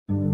Assalamualaikum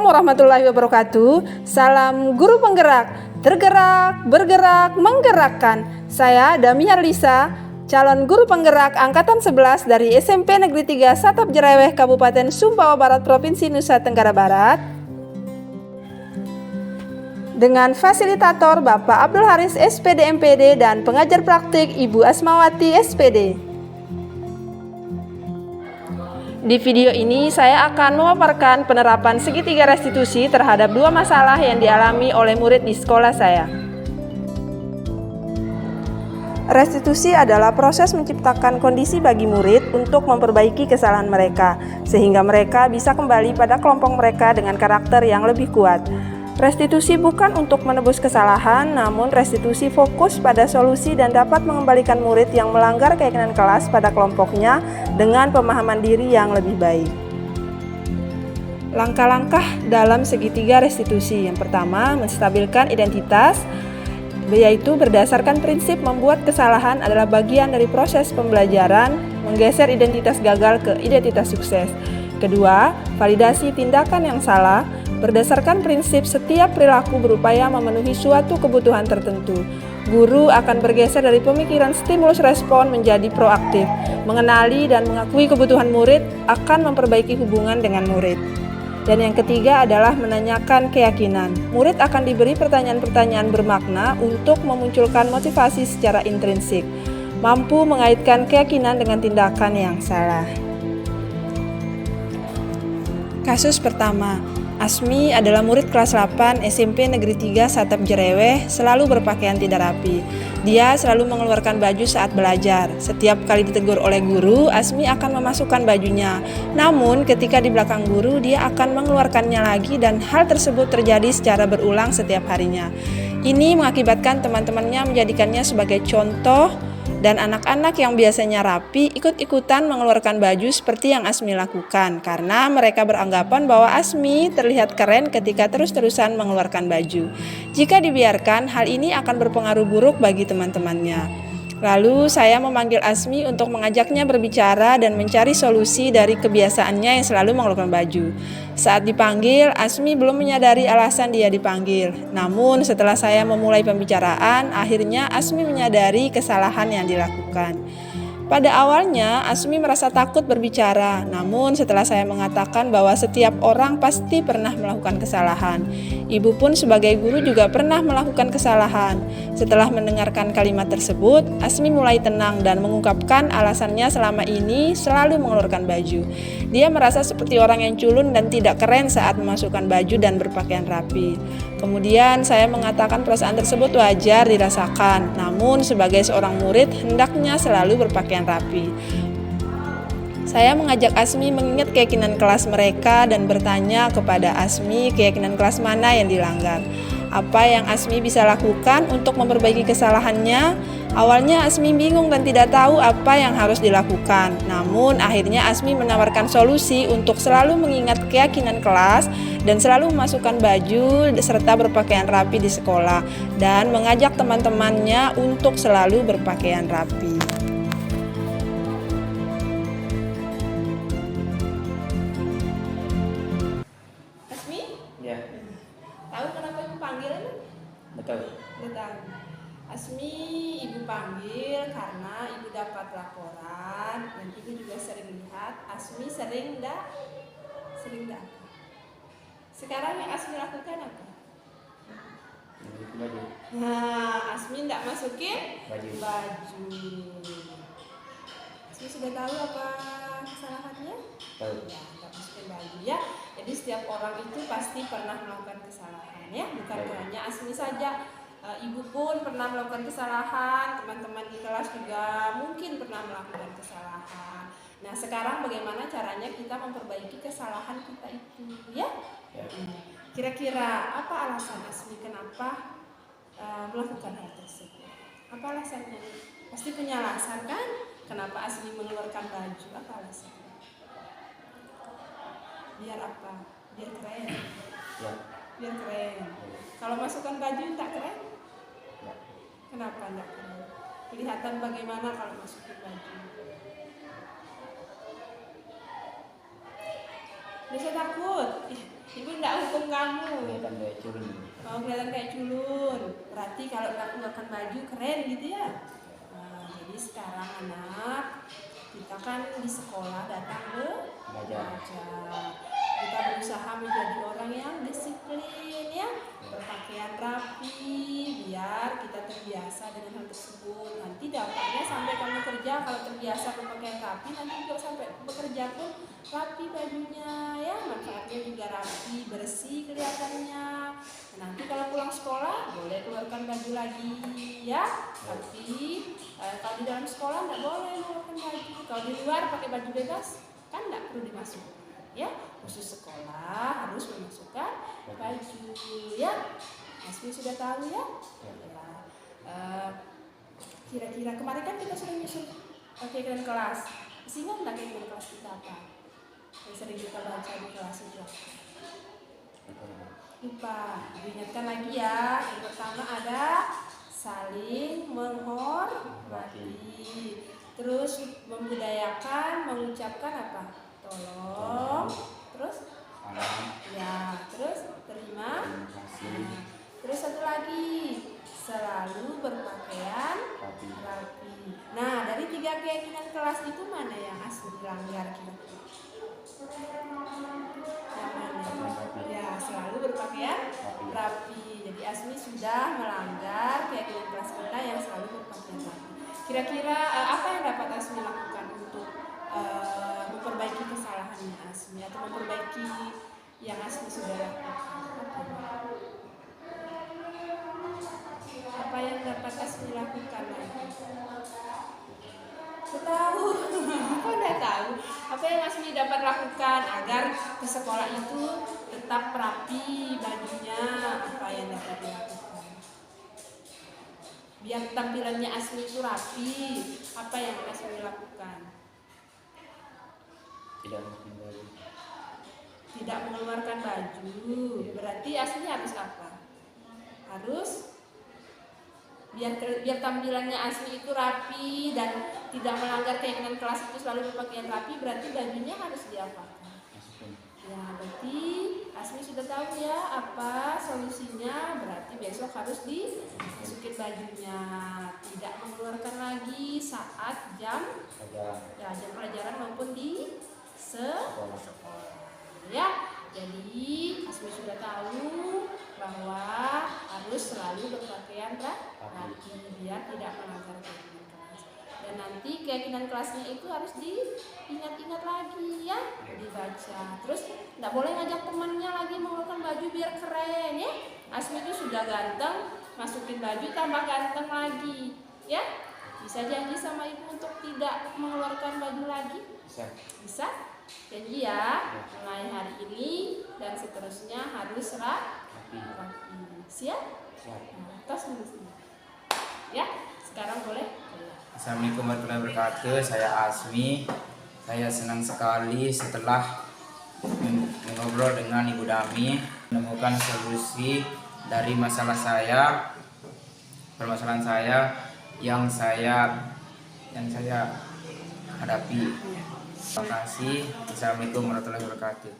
warahmatullahi wabarakatuh. Salam guru penggerak, tergerak, bergerak, menggerakkan. Saya Dami Harlisa, calon guru penggerak angkatan 11 dari SMP Negeri 3 Satap Jereweh, Kabupaten Sumbawa Barat, Provinsi Nusa Tenggara Barat. Dengan fasilitator Bapak Abdul Haris SPD MPD dan pengajar praktik Ibu Asmawati SPD. Di video ini saya akan memaparkan penerapan segitiga restitusi terhadap dua masalah yang dialami oleh murid di sekolah saya. Restitusi adalah proses menciptakan kondisi bagi murid untuk memperbaiki kesalahan mereka, sehingga mereka bisa kembali pada kelompok mereka dengan karakter yang lebih kuat. Restitusi bukan untuk menebus kesalahan, namun restitusi fokus pada solusi dan dapat mengembalikan murid yang melanggar keyakinan kelas pada kelompoknya dengan pemahaman diri yang lebih baik. Langkah-langkah dalam segitiga restitusi. Yang pertama, menstabilkan identitas, yaitu berdasarkan prinsip membuat kesalahan adalah bagian dari proses pembelajaran, menggeser identitas gagal ke identitas sukses. Kedua, validasi tindakan yang salah, berdasarkan prinsip setiap perilaku berupaya memenuhi suatu kebutuhan tertentu. Guru akan bergeser dari pemikiran stimulus respon menjadi proaktif. Mengenali dan mengakui kebutuhan murid akan memperbaiki hubungan dengan murid. Dan yang ketiga adalah menanyakan keyakinan. Murid akan diberi pertanyaan-pertanyaan bermakna untuk memunculkan motivasi secara intrinsik, mampu mengaitkan keyakinan dengan tindakan yang salah. Kasus pertama, Asmi adalah murid kelas 8 SMP Negeri 3 Satap Jereweh, selalu berpakaian tidak rapi. Dia selalu mengeluarkan baju saat belajar. Setiap kali ditegur oleh guru, Asmi akan memasukkan bajunya. Namun ketika di belakang guru, dia akan mengeluarkannya lagi dan hal tersebut terjadi secara berulang setiap harinya. Ini mengakibatkan teman-temannya menjadikannya sebagai contoh dan anak-anak yang biasanya rapi ikut-ikutan mengeluarkan baju seperti yang Asmi lakukan karena mereka beranggapan bahwa Asmi terlihat keren ketika terus-terusan mengeluarkan baju. Jika dibiarkan, hal ini akan berpengaruh buruk bagi teman-temannya. Lalu saya memanggil Asmi untuk mengajaknya berbicara dan mencari solusi dari kebiasaannya yang selalu mengeluarkan baju. Saat dipanggil, Asmi belum menyadari alasan dia dipanggil. Namun setelah saya memulai pembicaraan, akhirnya Asmi menyadari kesalahan yang dilakukan. Pada awalnya, Asmi merasa takut berbicara. Namun setelah saya mengatakan bahwa setiap orang pasti pernah melakukan kesalahan. Ibu pun sebagai guru juga pernah melakukan kesalahan. Setelah mendengarkan kalimat tersebut, Asmi mulai tenang dan mengungkapkan alasannya selama ini selalu mengeluarkan baju. Dia merasa seperti orang yang culun dan tidak keren saat memasukkan baju dan berpakaian rapi. Kemudian saya mengatakan perasaan tersebut wajar dirasakan, namun sebagai seorang murid hendaknya selalu berpakaian rapi. Saya mengajak Asmi mengingat keyakinan kelas mereka dan bertanya kepada Asmi keyakinan kelas mana yang dilanggar. Apa yang Asmi bisa lakukan untuk memperbaiki kesalahannya? Awalnya Asmi bingung dan tidak tahu apa yang harus dilakukan. Namun akhirnya Asmi menawarkan solusi untuk selalu mengingat keyakinan kelas dan selalu memasukkan baju serta berpakaian rapi di sekolah dan mengajak teman-temannya untuk selalu berpakaian rapi. Asmi? Ya, Tahu kenapa ibu panggil? betul. Betul. Asmi ibu panggil karena ibu dapat laporan dan ibu juga sering lihat Asmi sering dah. Sekarang yang Asmi lakukan apa? Baju. Nah, Asmi tidak masukin Baju. Asmi sudah tahu apa kesalahannya? Tahu. Ya, tidak masukin baju ya. Jadi setiap orang itu pasti pernah melakukan kesalahan ya, bukan hanya Asmi saja. Ibu pun pernah melakukan kesalahan, teman-teman di kelas juga mungkin pernah melakukan kesalahan. Nah, sekarang bagaimana caranya kita memperbaiki kesalahan kita itu, ya? Ya. Kira-kira apa alasan Asmi kenapa melakukan hal tersebut? Apa alasannya? Pasti punya alasan kan? Kenapa Asmi mengeluarkan baju? Apa alasannya? Biar apa? Biar keren. Ya. Biar keren. Kalau masukkan baju tak keren? Ya. Kenapa enggak keren? Kelihatan bagaimana kalau masukin baju? Bisa takut? Ibu enggak hukum kamu. Kelihatan kayak culun. Oh, kelihatan kayak culun. Berarti kalau enggak keluarkan baju keren gitu ya? Nah, jadi sekarang anak, kita kan di sekolah datang belajar. Kita berusaha menjadi orang yang disiplin ya, berpakaian rapi, biar kita terbiasa dengan hal tersebut. Nanti dampaknya sampai kamu kerja, kalau terbiasa berpakaian rapi, nanti juga sampai bekerja pun rapi bajunya ya, manfaatnya juga rapi, bersih kelihatannya. Nanti kalau pulang sekolah boleh keluarkan baju lagi ya, tapi kalau di dalam sekolah nggak boleh keluarkan baju. Kalau di luar pakai baju bebas kan nggak perlu dimasuk ya, khusus sekolah harus memasukkan baju ya. Asmi sudah tahu ya. Kira-kira kemarin kan kita sudah nyusun kegiatan kelas. Ingat nggak kegiatan kelas kita apa? Yang sering kita baca di kelas itu. Lupa, diingatkan lagi ya. Yang pertama ada saling menghormati. Terus membudayakan, mengucapkan apa? Tolong. Terus? Ya, terus terima. Terus satu lagi, selalu berpakaian rapi. Nah, dari 3 keyakinan kelas itu mana yang asli dilanggar kira-kira? Yang mana? Ya, selalu berpakaian rapi. Jadi Asmi sudah melanggar keyakinan kelas kita yang selalu berpakaian rapi. Kira-kira apa yang dapat Asmi lakukan untuk memperbaiki kesalahannya Asmi atau memperbaiki yang Asmi sudah lakukan? Apa yang dapat Asmi lakukan lagi? Tahu? Apa udah tahu? Apa yang Asmi dapat lakukan agar ke sekolah itu tetap rapi bajunya? Apa yang dapat dilakukan? Biar tampilannya Asmi itu rapi, apa yang Asmi lakukan? Tidak mengeluarkan baju. Berarti Asmi harus apa? Harus biar tampilannya Asmi itu rapi dan tidak melanggar keyakinan kelas itu selalu berpakaian rapi, berarti bajunya harus diapakan? Ya, berarti Asmi sudah tahu ya apa solusinya. Berarti besok harus dimasukin bajunya, tidak mengeluarkan lagi saat jam pelajaran maupun di sekolah. Ya, jadi Asmi sudah tahu bahwa harus selalu berpakaian rapi biar tidak melanggar keyakinan kelas. Dan nanti keyakinan kelasnya itu harus diingat-ingat lagi ya, dibaca. Terus tidak boleh ngajak temannya lagi mengeluarkan baju biar keren ya. Asmi itu sudah ganteng, masukin baju tambah ganteng lagi ya. Bisa janji sama ibu untuk tidak mengeluarkan baju lagi? Bisa? Janji ya, mulai hari ini dan seterusnya harus rapi. Siap? Tos dulu. Ya, sekarang boleh. Assalamualaikum warahmatullahi wabarakatuh. Saya Asmi. Saya senang sekali setelah mengobrol dengan Ibu Dami menemukan solusi dari permasalahan saya yang saya hadapi. Terima kasih. Assalamualaikum warahmatullahi wabarakatuh.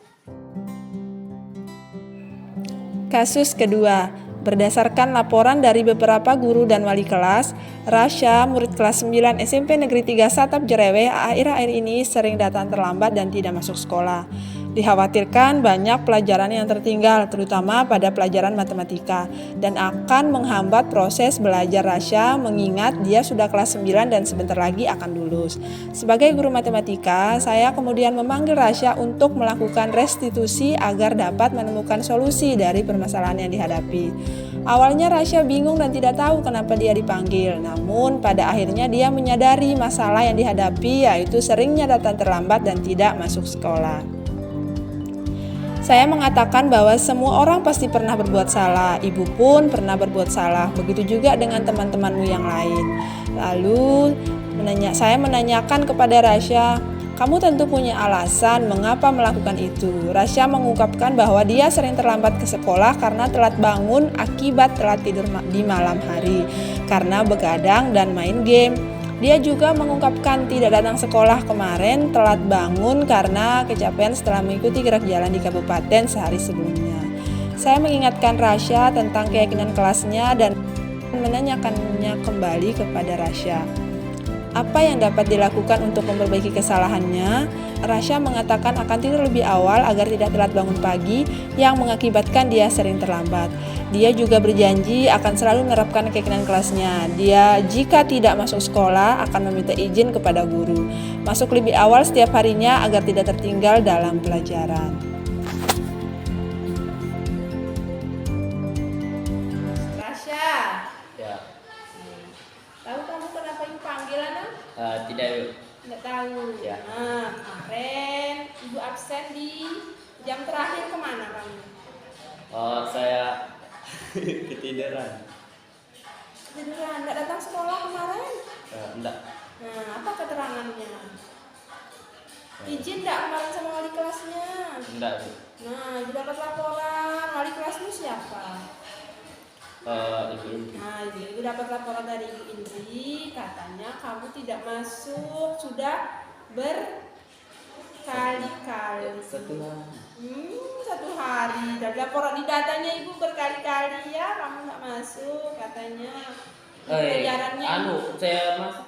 Kasus kedua, berdasarkan laporan dari beberapa guru dan wali kelas, Rasya, murid kelas 9 SMP Negeri 3 Satap Jereweh, akhir-akhir ini sering datang terlambat dan tidak masuk sekolah. Dikhawatirkan banyak pelajaran yang tertinggal, terutama pada pelajaran matematika, dan akan menghambat proses belajar Rasya mengingat dia sudah kelas 9 dan sebentar lagi akan lulus. Sebagai guru matematika, saya kemudian memanggil Rasya untuk melakukan restitusi agar dapat menemukan solusi dari permasalahan yang dihadapi. Awalnya Rasya bingung dan tidak tahu kenapa dia dipanggil, namun pada akhirnya dia menyadari masalah yang dihadapi, yaitu seringnya datang terlambat dan tidak masuk sekolah. Saya mengatakan bahwa semua orang pasti pernah berbuat salah, ibu pun pernah berbuat salah, begitu juga dengan teman-temanmu yang lain. Lalu saya menanyakan kepada Rasya, Kamu tentu punya alasan mengapa melakukan itu. Rasya mengungkapkan bahwa dia sering terlambat ke sekolah karena telat bangun akibat telat tidur di malam hari, karena begadang dan main game. Dia juga mengungkapkan tidak datang sekolah kemarin telat bangun karena kecapean setelah mengikuti gerak jalan di kabupaten sehari sebelumnya. Saya mengingatkan Rasya tentang keyakinan kelasnya dan menanyakannya kembali kepada Rasya. Apa yang dapat dilakukan untuk memperbaiki kesalahannya? Rasya mengatakan akan tidur lebih awal agar tidak telat bangun pagi yang mengakibatkan dia sering terlambat. Dia juga berjanji akan selalu menerapkan keyakinan kelasnya. Dia jika tidak masuk sekolah akan meminta izin kepada guru. Masuk lebih awal setiap harinya agar tidak tertinggal dalam pelajaran. Rasya, Ya, tahu kamu kenapa ibu panggil anak? tidak Ibu. Nggak tahu. Ya. Nah, kemarin ibu absen di jam terakhir kemana kamu? Oh, saya ketiduran. Tiduran, nggak datang sekolah kemarin? Enggak. Nah, apa keterangannya? Izin nggak kemarin sama wali kelasnya? Enggak Bu. Nah, ibu dapat laporan, wali kelasmu siapa? Ibu Indri. Nah, ibu dapat laporan dari Ibu Indri, katanya kamu tidak masuk, sudah berkali-kali. Satu hari. Satu hari. Dan laporan di datanya ibu berkali-kali ya, kamu nggak masuk katanya. Pelajarannya Saya masuk.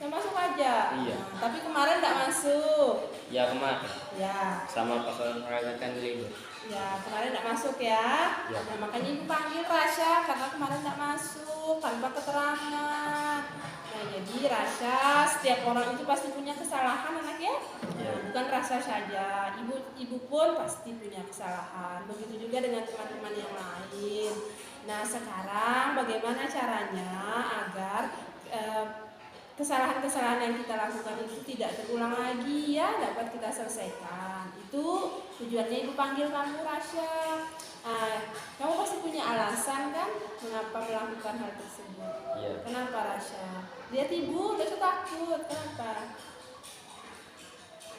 ya masuk aja. Iya. Nah, tapi kemarin nggak masuk. Ya kemarin. Ya, Sama pas merayakan libur. ya kemarin nggak masuk ya. Ya. Nah, makanya ibu panggil Rasya karena kemarin nggak masuk tanpa keterangan. Nah, jadi Rasya, setiap orang itu pasti punya kesalahan anak ya. Nah, bukan Rasya saja, ibu pun pasti punya kesalahan. Begitu juga dengan teman-teman yang lain. Nah, sekarang bagaimana caranya agar kesalahan-kesalahan yang kita lakukan itu tidak terulang lagi ya, dapat kita selesaikan. Itu tujuannya ibu panggil kamu Rasya. Kamu pasti punya alasan kan mengapa melakukan hal tersebut. Iya. Kenapa Rasya? Lihat ibu udah takut. Kenapa?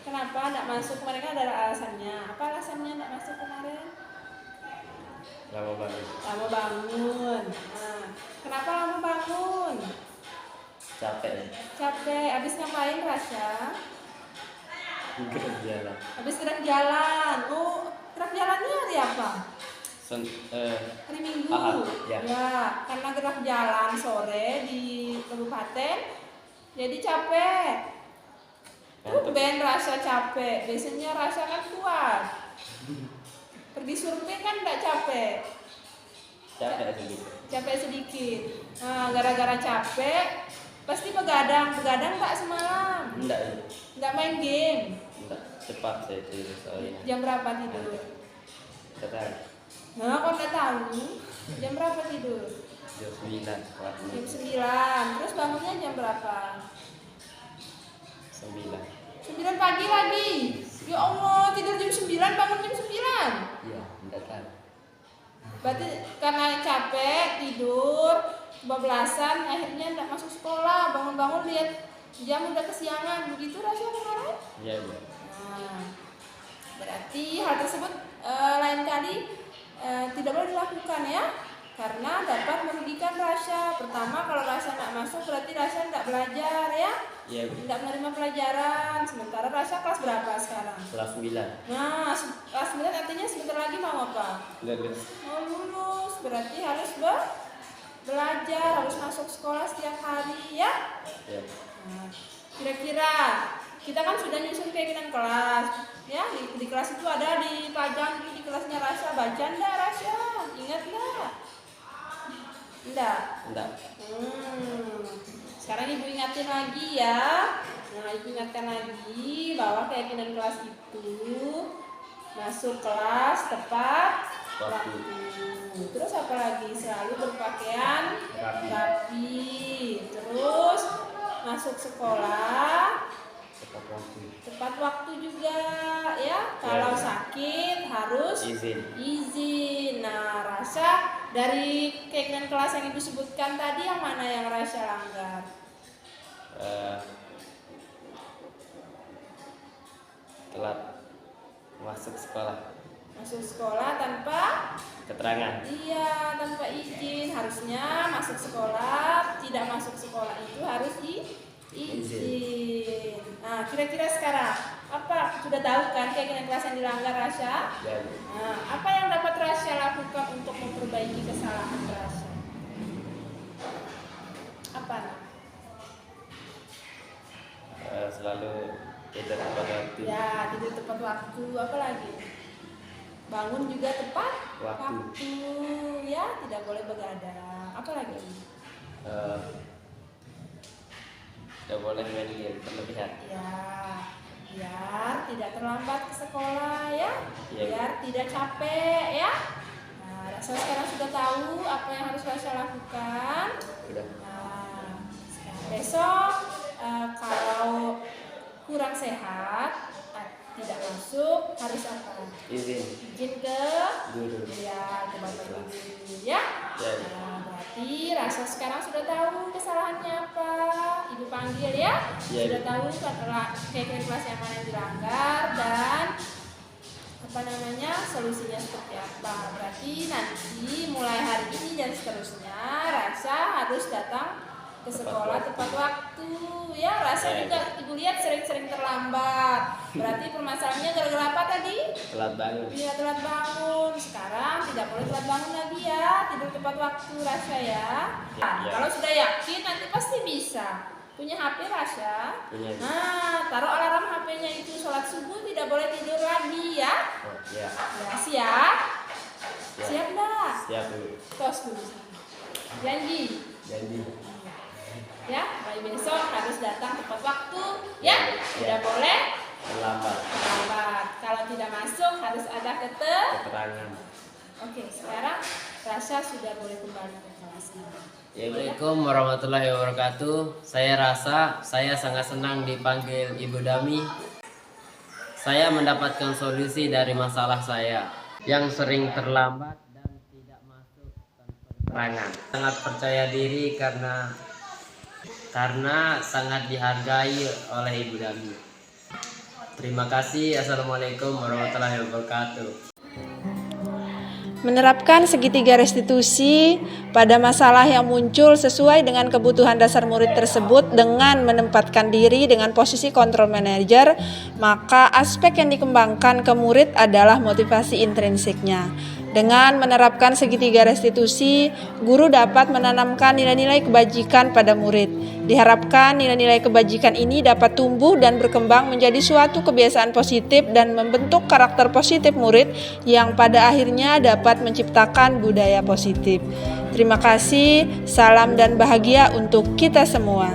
Kenapa tidak masuk kemarin? Kan ada alasannya. Apa alasannya tidak masuk kemarin? Lama banget. Lama bangun. Nah, kenapa lama bangun? Capek. Capek. Habis ngapain Rasya? Gerak jalan. Habis gerak jalan. Oh, gerak jalannya hari apa? Hari Minggu. Ahad, ya. Karena gerak jalan sore di kabupaten, jadi capek. Ben Rasya capek. Biasanya Rasya kan kuat. Pergi survei kan nggak capek. Capek sedikit. Nah, gara-gara capek, pasti begadang nggak semalam. Nggak main game. Enggak. Cepat saya tidur soalnya. Jam berapa tidur? Sekarang Nah, kok nggak tahu? Jam berapa tidur? jam 9. Jam 9. Terus bangunnya jam berapa? 9. 9 pagi lagi. Ya Allah, tidur jam 9, bangun jam 9. Iya, enggak tahu. Berarti karena capek, tidur, kebablasan, akhirnya nggak masuk sekolah. Bangun-bangun lihat jam udah kesiangan. Begitu Rasya kemarin? Iya, Bu. Nah, berarti hal tersebut lain kali tidak boleh dilakukan ya, karena dapat merugikan Rasya. Pertama, kalau Rasya nggak masuk berarti Rasya nggak belajar ya, Iya, Bu. nggak menerima pelajaran. Sementara Rasya kelas berapa sekarang? Kelas 9. Nah, kelas 9 artinya sebentar lagi mau apa? Lulus. Mau lulus, berarti harus belajar, harus masuk sekolah setiap hari ya. Iya. Nah, kira-kira kita kan sudah nyusun keyakinan kelas ya, di kelas itu ada dipajang di kelasnya Rasya. Baca enggak Rasya? Ingat enggak? Enggak. Sekarang ibu ingatin lagi ya. Nah, ibu ingatkan lagi bahwa keyakinan kelas itu masuk kelas tepat waktu. Terus apa lagi? Selalu berpakaian rapi. Terus masuk sekolah tepat waktu juga ya. Kalau sakit harus izin. Nah, Rasya dari keyakinan kelas yang ibu sebutkan tadi, yang mana yang Rasya langgar? telat masuk sekolah. Masuk sekolah tanpa Keterangan. iya, tanpa izin. Harusnya masuk sekolah, tidak masuk sekolah itu harus izin. Nah, kira-kira sekarang apa sudah tahu kan keyakinan kelas yang dilanggar, Rasya? Ya, Bu. Nah, apa yang dapat Rasya lakukan untuk memperbaiki kesalahan Rasya? Apa? Selalu tidak tepat waktu. Ya, tidur tepat waktu. Apa lagi? Bangun juga tepat Waktu. Ya, tidak boleh begadang. Apa lagi? Tidak boleh main game berlebihan. Ya, biar tidak terlambat ke sekolah ya, Iya. biar tidak capek ya. Nah, Rasa sekarang sudah tahu apa yang harus Rasa lakukan. Udah. Nah, sekarang besok kalau kurang sehat, tidak masuk, harus apa? Izin ke Guru. ya, ke bapak guru ya. Ya. Nah, berarti Rasa sekarang sudah tahu kesalahannya apa. Ibu panggil ya. Ya. Sudah tahu setelah keyakinan kelas yang mana yang dilanggar dan apa namanya solusinya seperti apa. Berarti nanti mulai hari ini dan seterusnya Rasa harus datang ke sekolah tepat waktu ya. Rasa Ya. juga ibu lihat sering-sering terlambat. Berarti permasalahannya gara-gara apa tadi? Telat bangun. Iya, telat bangun. Sekarang tidak boleh telat bangun lagi ya. Tidur tepat waktu Rasa ya. Nah, Ya. kalau sudah yakin nanti pasti bisa. Punya HP Rasya? Punya. Nah, taruh alarm HP-nya itu sholat subuh tidak boleh tidur lagi ya. Oh, ya. Ya, siap? Ya. Siap enggak? Siap, Bu. Tos dulu. Janji. Janji. Ya, mulai besok harus datang tepat waktu ya. Tidak boleh Terlambat. terlambat. Kalau tidak masuk harus ada Keterangan. Oke, sekarang Rasya sudah boleh kembali ke kelasnya. Assalamualaikum warahmatullahi wabarakatuh. Saya Rasa, saya sangat senang dipanggil Ibu Dami. Saya mendapatkan solusi dari masalah saya yang sering terlambat dan tidak masuk tanpa keterangan. Sangat percaya diri karena sangat dihargai oleh Ibu Dami. Terima kasih. Assalamualaikum warahmatullahi wabarakatuh. Menerapkan segitiga restitusi pada masalah yang muncul sesuai dengan kebutuhan dasar murid tersebut dengan menempatkan diri dengan posisi control manager, maka aspek yang dikembangkan ke murid adalah motivasi intrinsiknya. Dengan menerapkan segitiga restitusi, guru dapat menanamkan nilai-nilai kebajikan pada murid. Diharapkan nilai-nilai kebajikan ini dapat tumbuh dan berkembang menjadi suatu kebiasaan positif dan membentuk karakter positif murid yang pada akhirnya dapat menciptakan budaya positif. Terima kasih, salam dan bahagia untuk kita semua.